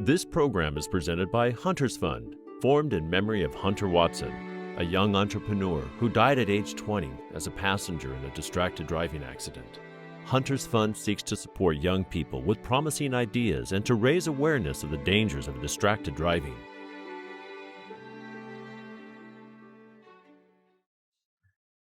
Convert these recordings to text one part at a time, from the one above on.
This program is presented by Hunter's Fund, formed in memory of Hunter Watson, a young entrepreneur who died at age 20 as a passenger in a distracted driving accident. Hunter's Fund seeks to support young people with promising ideas and to raise awareness of the dangers of distracted driving.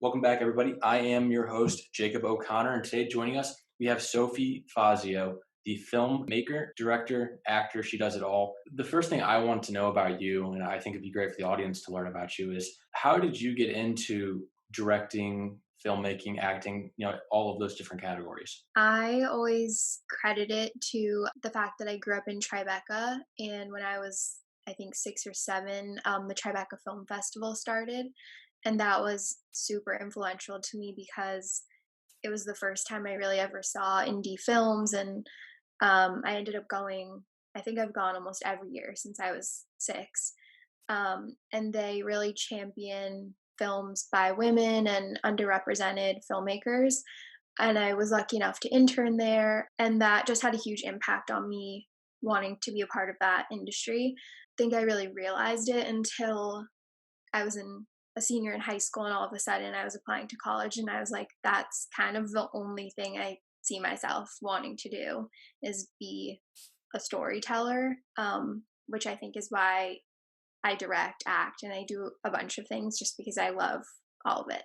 Welcome back, everybody. I am your host, Jacob O'Connor, and today joining us, we have Sophie Fazio, the filmmaker, director, actor. She does it all. The first thing I want to know about you, and I think it'd be great for the audience to learn about you, is how did you get into directing, filmmaking, acting, all of those different categories? I always credit it to the fact that I grew up in Tribeca, and when I was, I think, 6 or 7, the Tribeca Film Festival started, and that was super influential to me because it was the first time I really ever saw indie films, and I ended up going. I think I've gone almost every year since I was 6, and they really champion films by women and underrepresented filmmakers. And I was lucky enough to intern there, and that just had a huge impact on me wanting to be a part of that industry. I think I really realized it until I was a senior in high school, and all of a sudden I was applying to college, and I was like, that's kind of the only thing I see myself wanting to do is be a storyteller, which I think is why I direct, act, and I do a bunch of things just because I love all of it.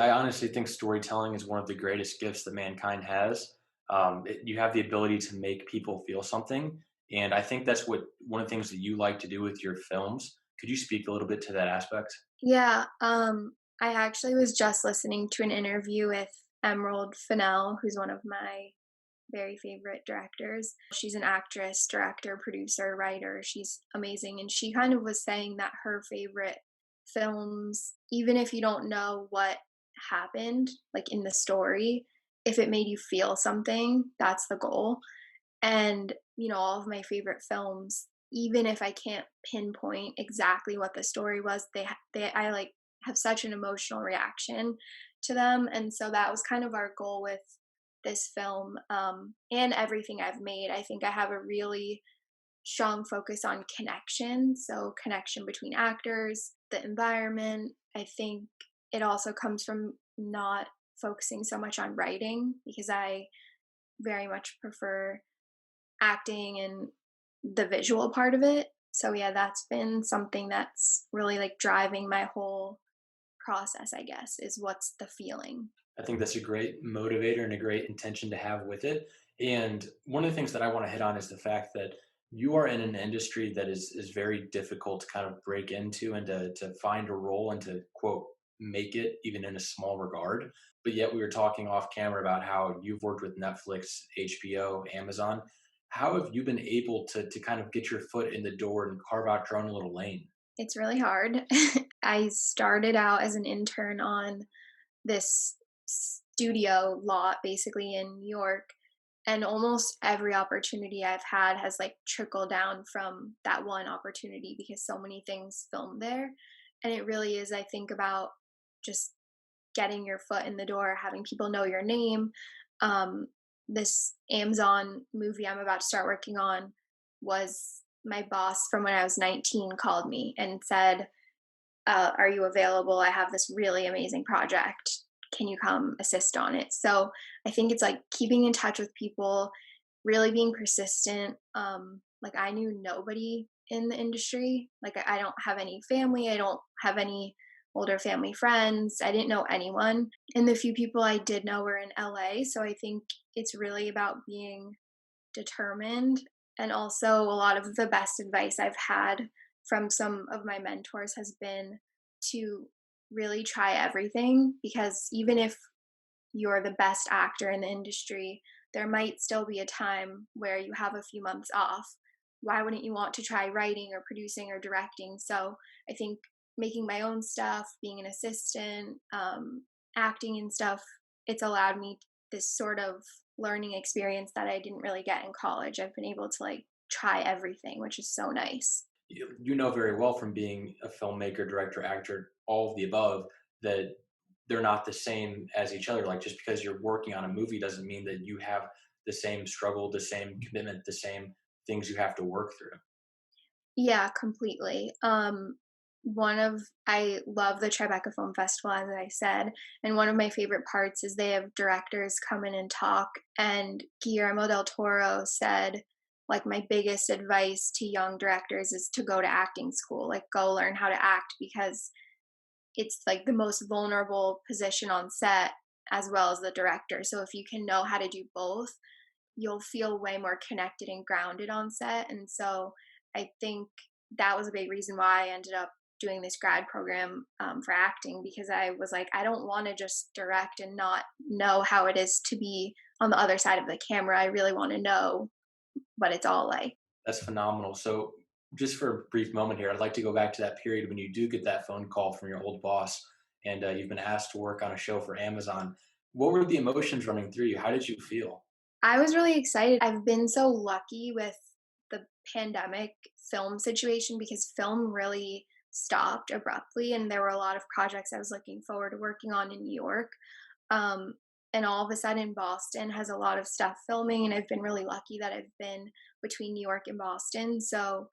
I honestly think storytelling is one of the greatest gifts that mankind has. You have the ability to make people feel something, and I think that's what one of the things that you like to do with your films. Could you speak a little bit to that aspect? Yeah, I actually was just listening to an interview with Emerald Fennell, who's one of my very favorite directors. She's an actress, director, producer, writer. She's amazing. And she kind of was saying that her favorite films, even if you don't know what happened, like in the story, if it made you feel something, that's the goal. And, all of my favorite films, even if I can't pinpoint exactly what the story was, I like have such an emotional reaction to them. And so that was kind of our goal with this film, and everything I've made. I think I have a really strong focus on connection. So, connection between actors, the environment. I think it also comes from not focusing so much on writing because I very much prefer acting and the visual part of it. So, yeah, that's been something that's really like driving my whole process, I guess, is what's the feeling. I think that's a great motivator and a great intention to have with it. And one of the things that I want to hit on is the fact that you are in an industry that is very difficult to kind of break into and to find a role and to quote make it even in a small regard. But yet we were talking off camera about how you've worked with Netflix, HBO, Amazon. How have you been able to kind of get your foot in the door and carve out your own little lane? It's really hard. I started out as an intern on this studio lot basically in New York, and almost every opportunity I've had has like trickled down from that one opportunity because so many things filmed there. And it really is, I think, about just getting your foot in the door, having people know your name. This Amazon movie I'm about to start working on was my boss from when I was 19 called me and said, are you available? I have this really amazing project. Can you come assist on it? So I think it's like keeping in touch with people, really being persistent. Like I knew nobody in the industry. Like I don't have any family. I don't have any older family friends. I didn't know anyone. And the few people I did know were in LA. So I think it's really about being determined. And also, a lot of the best advice I've had from some of my mentors has been to really try everything because even if you're the best actor in the industry, there might still be a time where you have a few months off. Why wouldn't you want to try writing or producing or directing? So I think making my own stuff, being an assistant, acting and stuff, it's allowed me this sort of learning experience that I didn't really get in college. I've been able to like try everything, which is so nice. You know very well from being a filmmaker, director, actor, all of the above, that they're not the same as each other. Like just because you're working on a movie doesn't mean that you have the same struggle, the same commitment, the same things you have to work through. Yeah, completely. One of I love the Tribeca Film Festival, as I said, and one of my favorite parts is they have directors come in and talk. And Guillermo del Toro said, like, my biggest advice to young directors is to go to acting school, like, go learn how to act because it's like the most vulnerable position on set as well as the director. So if you can know how to do both, you'll feel way more connected and grounded on set. And so I think that was a big reason why I ended up doing this grad program for acting because I was like, I don't want to just direct and not know how it is to be on the other side of the camera. I really want to know what it's all like. That's phenomenal. So, just for a brief moment here, I'd like to go back to that period when you do get that phone call from your old boss and you've been asked to work on a show for Amazon. What were the emotions running through you? How did you feel? I was really excited. I've been so lucky with the pandemic film situation because film really stopped abruptly, and there were a lot of projects I was looking forward to working on in New York. Um, and all of a sudden, Boston has a lot of stuff filming, and I've been really lucky that I've been between New York and Boston. So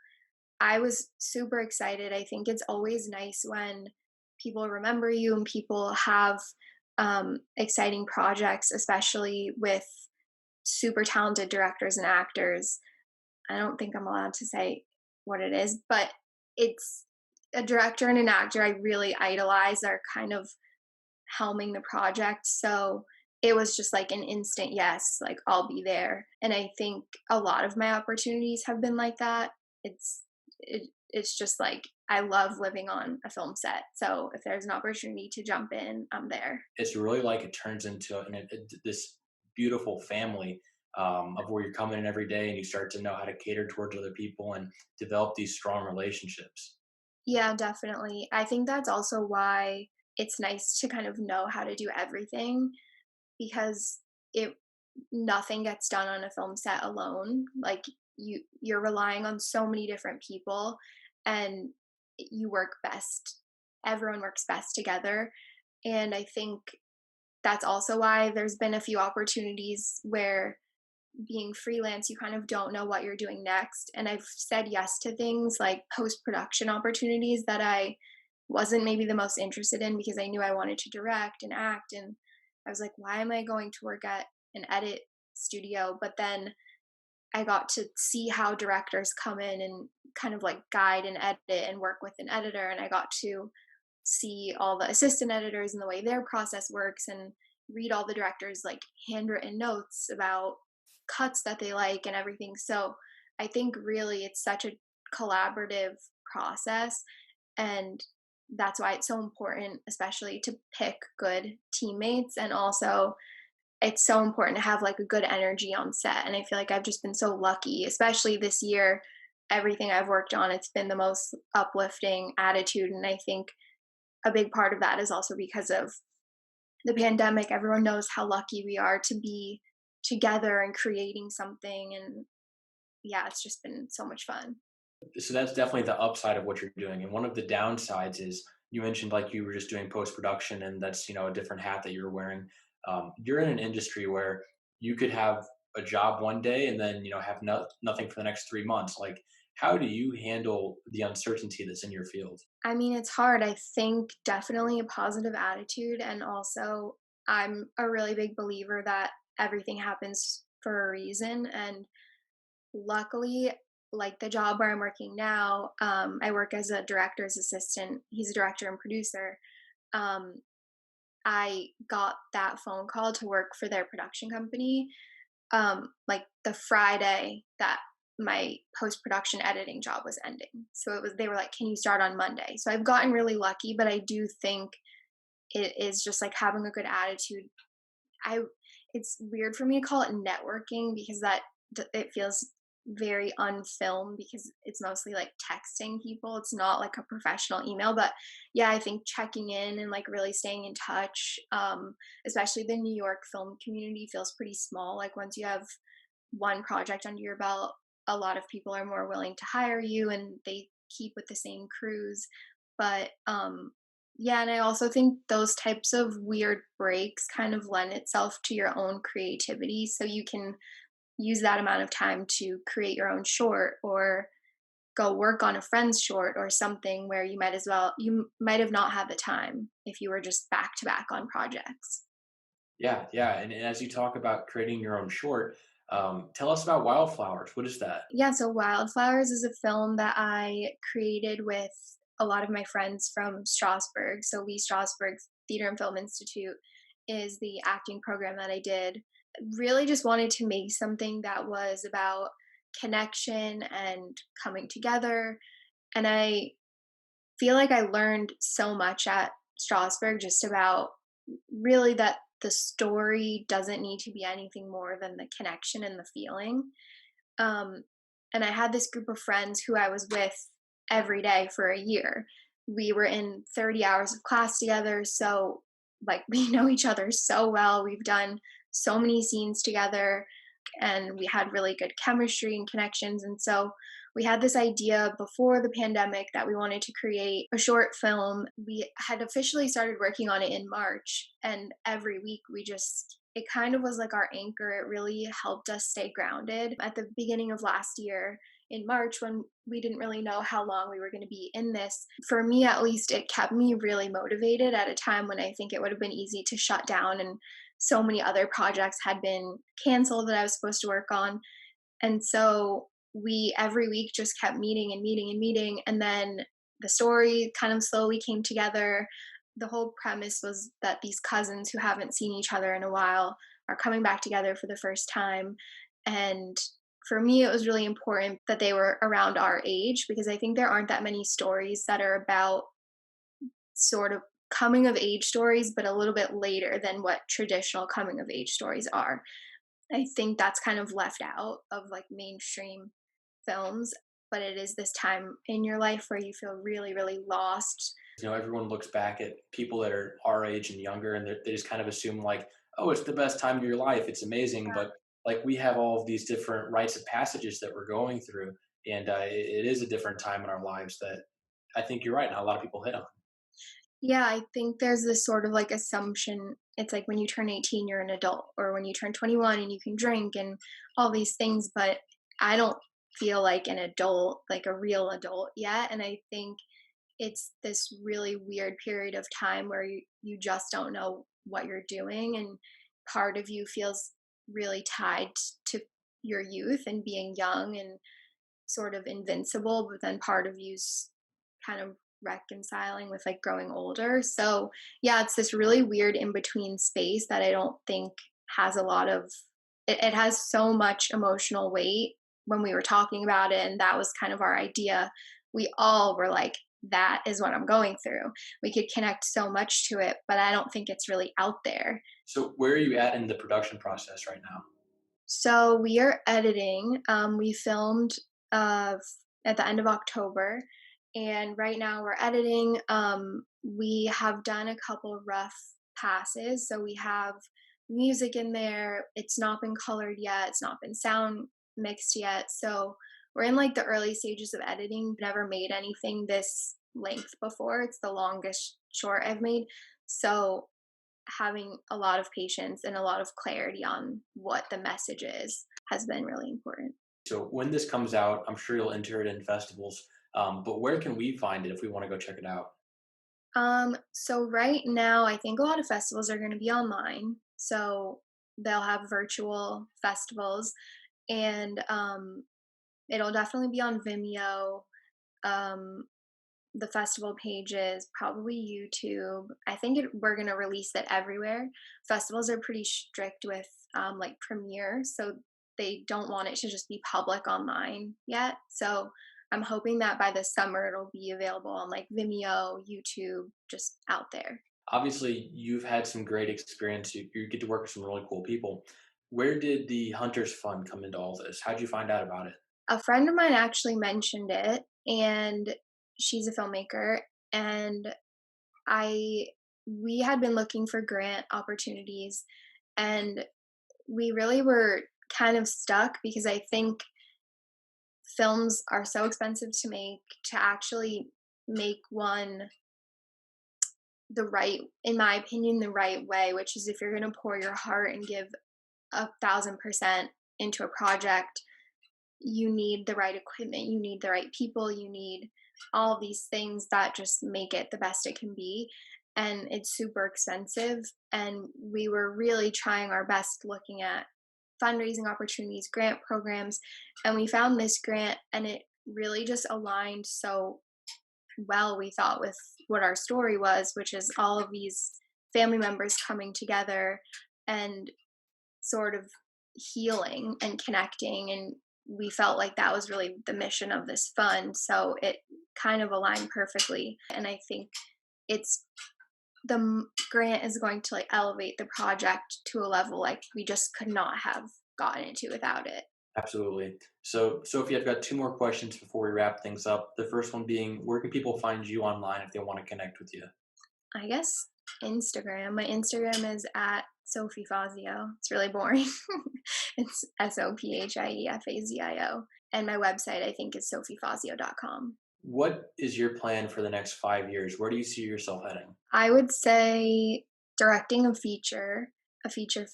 I was super excited. I think it's always nice when people remember you and people have exciting projects, especially with super talented directors and actors. I don't think I'm allowed to say what it is, but it's a director and an actor I really idolize are kind of helming the project. So it was just like an instant yes, like I'll be there. And I think a lot of my opportunities have been like that. It's just like I love living on a film set. So if there's an opportunity to jump in, I'm there. It's really like it turns into this beautiful family of where you're coming in every day and you start to know how to cater towards other people and develop these strong relationships. Yeah, definitely. I think that's also why it's nice to kind of know how to do everything because it nothing gets done on a film set alone. Like you're relying on so many different people and you work best. Everyone works best together. And I think that's also why there's been a few opportunities where being freelance, you kind of don't know what you're doing next. And I've said yes to things like post production opportunities that I wasn't maybe the most interested in because I knew I wanted to direct and act. And I was like, why am I going to work at an edit studio? But then I got to see how directors come in and kind of like guide and edit and work with an editor. And I got to see all the assistant editors and the way their process works and read all the directors like handwritten notes about cuts that they like and everything. So I think really it's such a collaborative process and that's why it's so important especially to pick good teammates and also it's so important to have like a good energy on set and I feel like I've just been so lucky especially this year everything I've worked on it's been the most uplifting attitude and I think a big part of that is also because of the pandemic. Everyone knows how lucky we are to be together and creating something. And yeah, it's just been so much fun. So that's definitely the upside of what you're doing. And one of the downsides is you mentioned like you were just doing post production, and that's a different hat that you're wearing. You're in an industry where you could have a job one day and then have nothing for the next 3 months. Like, how do you handle the uncertainty that's in your field? I mean, it's hard. I think definitely a positive attitude. And also, I'm a really big believer that everything happens for a reason. And luckily, like the job where I'm working now, I work as a director's assistant. He's a director and producer. Um, I got that phone call to work for their production company, like the Friday that my post production editing job was ending. So they were like, "Can you start on Monday?" So I've gotten really lucky, but I do think it is just like having a good attitude. I It's weird for me to call it networking because it feels very unfilmed because it's mostly like texting people. It's not like a professional email, but yeah, I think checking in and like really staying in touch, especially the New York film community feels pretty small. Like once you have one project under your belt, a lot of people are more willing to hire you and they keep with the same crews. But yeah, and I also think those types of weird breaks kind of lend itself to your own creativity. So you can use that amount of time to create your own short or go work on a friend's short or something where you might have not had the time if you were just back to back on projects. Yeah, yeah. And as you talk about creating your own short, tell us about Wildflowers. What is that? Yeah, so Wildflowers is a film that I created with a lot of my friends from Strasbourg. So Lee Strasberg Theater and Film Institute is the acting program that I did. Really just wanted to make something that was about connection and coming together. And I feel like I learned so much at Strasbourg just about really that the story doesn't need to be anything more than the connection and the feeling. Um, and I had this group of friends who I was with every day for a year. We were in 30 hours of class together. So, like, we know each other so well. We've done so many scenes together and we had really good chemistry and connections. And so, we had this idea before the pandemic that we wanted to create a short film. We had officially started working on it in March, and every week it kind of was like our anchor. It really helped us stay grounded. At the beginning of last year, in March, when we didn't really know how long we were going to be in this, for me at least, it kept me really motivated at a time when I think it would have been easy to shut down, and so many other projects had been canceled that I was supposed to work on. And so we every week just kept meeting and meeting and meeting. And then the story kind of slowly came together. The whole premise was that these cousins who haven't seen each other in a while are coming back together for the first time. And for me, it was really important that they were around our age because I think there aren't that many stories that are about sort of coming of age stories, but a little bit later than what traditional coming of age stories are. I think that's kind of left out of like mainstream films, but it is this time in your life where you feel really, really lost. Everyone looks back at people that are our age and younger, and they just kind of assume like, oh, it's the best time of your life. It's amazing, but like we have all of these different rites of passages that we're going through, and it is a different time in our lives that I think you're right. Not a lot of people hit on. Yeah, I think there's this sort of like assumption. It's like when you turn 18, you're an adult, or when you turn 21 and you can drink and all these things. But I don't feel like an adult, like a real adult yet. And I think it's this really weird period of time where you just don't know what you're doing. And part of you feels really tied to your youth and being young and sort of invincible. But then part of you's kind of reconciling with like growing older. So yeah, it's this really weird in between space that I don't think has a lot of it has so much emotional weight when we were talking about it. And that was kind of our idea. We all were like, that is what I'm going through. We could connect so much to it, but I don't think it's really out there. So where are you at in the production process right now? So we are editing. We filmed uh, at the end of October, and right now we're editing. We have done a couple of rough passes, so we have music in there. It's not been colored yet. It's not been sound mixed yet. So we're in like the early stages of editing. Never made anything this length before. It's the longest short I've made. So having a lot of patience and a lot of clarity on what the message is has been really important. So when this comes out, I'm sure you'll enter it in festivals. But where can we find it if we want to go check it out? So right now, I think a lot of festivals are going to be online. So they'll have virtual festivals, and it'll definitely be on Vimeo. Um, the festival pages, probably YouTube. I think we're going to release it everywhere. Festivals are pretty strict with like Premiere, so they don't want it to just be public online yet. So I'm hoping that by the summer it'll be available on like Vimeo, YouTube, just out there. Obviously, you've had some great experience. You get to work with some really cool people. Where did the Hunters Fund come into all this? How'd you find out about it? A friend of mine actually mentioned it, and she's a filmmaker, and I we had been looking for grant opportunities, and we really were kind of stuck because I think films are so expensive to make. To actually make one in my opinion, the right way, which is if you're going to pour your heart and give 1,000% into a project, you need the right equipment, you need the right people, you need all of these things that just make it the best it can be. And it's super expensive. And we were really trying our best looking at fundraising opportunities, grant programs, and we found this grant and it really just aligned so well, we thought, with what our story was, which is all of these family members coming together and sort of healing and connecting. And we felt like that was really the mission of this fund. So it kind of aligned perfectly. And I think it's grant is going to like elevate the project to a level like we just could not have gotten it to without it. Absolutely. So, Sophie, I've got two more questions before we wrap things up. The first one being, where can people find you online if they want to connect with you? I guess Instagram. My Instagram is at Sophie Fazio. It's really boring. It's SOPHIEFAZIO. And my website, I think, is sophiefazio.com. What is your plan for the next 5 years? Where do you see yourself heading? I would say directing a feature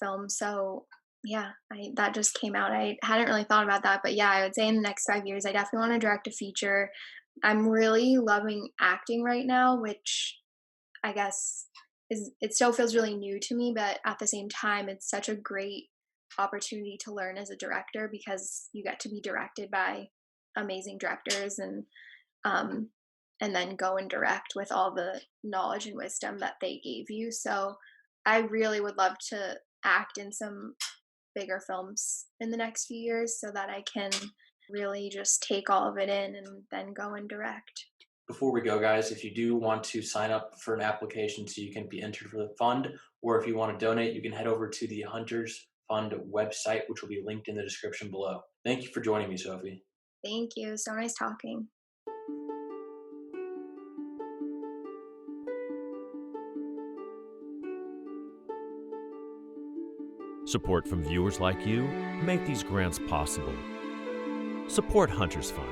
film. So yeah, that just came out. I hadn't really thought about that, but yeah, I would say in the next 5 years, I definitely want to direct a feature. I'm really loving acting right now, which I guess it still feels really new to me, but at the same time, it's such a great opportunity to learn as a director because you get to be directed by amazing directors um, and then go and direct with all the knowledge and wisdom that they gave you. So I really would love to act in some bigger films in the next few years so that I can really just take all of it in and then go and direct. Before we go, guys, if you do want to sign up for an application so you can be entered for the fund, or if you want to donate, you can head over to the Hunters Fund website, which will be linked in the description below. Thank you for joining me, Sophie. Thank you. So nice talking. Support from viewers like you make these grants possible. Support Hunters Fund.